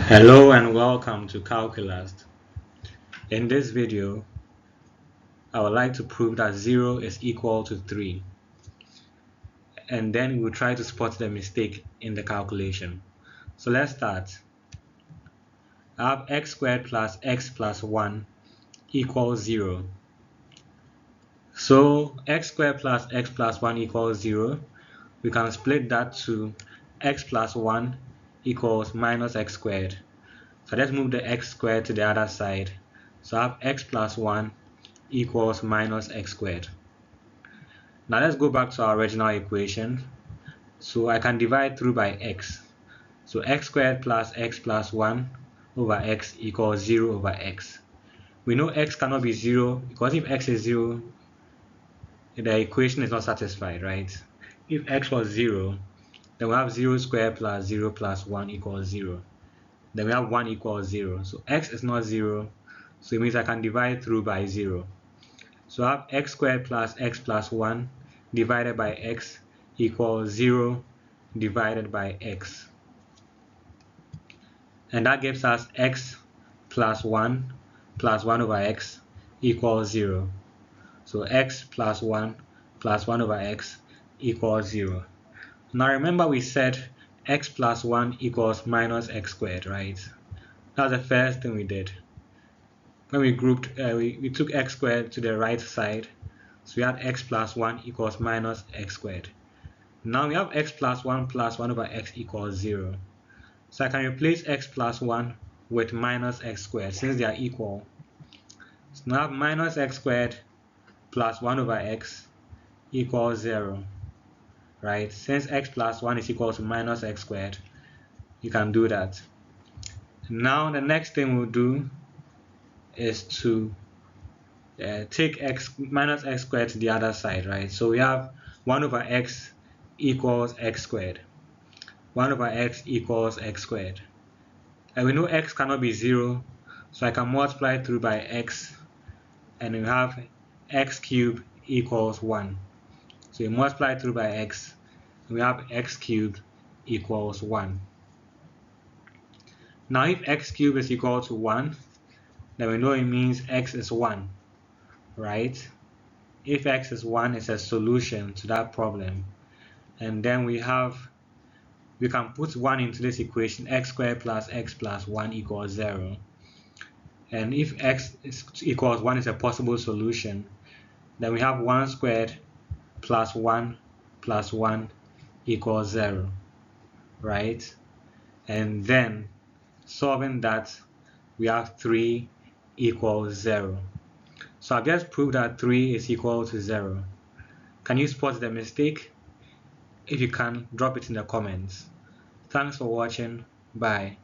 Hello and welcome to Calculus. In this video, I would like to prove that 0 is equal to 3, and then we'll try to spot the mistake in the calculation. So let's start. I have x squared plus x plus 1 equals 0. So x squared plus x plus 1 equals 0. We can split that to x plus 1 equals minus x squared. So let's move the x squared to the other side. So I have x plus 1 equals minus x squared. Now let's go back to our original equation. So I can divide through by x. So x squared plus x plus 1 over x equals 0 over x. We know x cannot be 0 because if x is 0, the equation is not satisfied, right? If x was 0, then we have 0 squared plus 0 plus 1 equals 0. Then we have 1 equals 0. So x is not 0, so it means I can divide through by 0. So I have x squared plus x plus 1 divided by x equals 0 divided by x. And that gives us x plus 1 over x equals 0. So x plus 1 over x equals 0. Now remember we said x plus 1 equals minus x squared, right? That's the first thing we did. When we grouped, we took x squared to the right side, so we had x plus 1 equals minus x squared. Now we have x plus 1 over x equals 0. So I can replace x plus 1 with minus x squared since they are equal. So now I have minus x squared plus 1 over x equals 0. Right? Since x plus 1 is equal to minus x squared, you can do that. Now the next thing we'll do is to take minus x squared to the other side, right? So we have 1 over x equals x squared. 1 over x equals x squared. And we know x cannot be 0, so I can multiply through by x, and we have x cubed equals 1. So we multiply through by x, and we have x cubed equals 1. Now if x cubed is equal to 1, then we know it means x is 1, right? If x is 1, it's a solution to that problem. And then we can put 1 into this equation, x squared plus x plus 1 equals 0. And if x equals 1 is a possible solution, then we have 1 squared plus 1 equals 0, right? And then solving that, we have 3 equals 0. So I've just proved that 3 is equal to 0. Can you spot the mistake? If you can, drop it in the comments. Thanks for watching. Bye.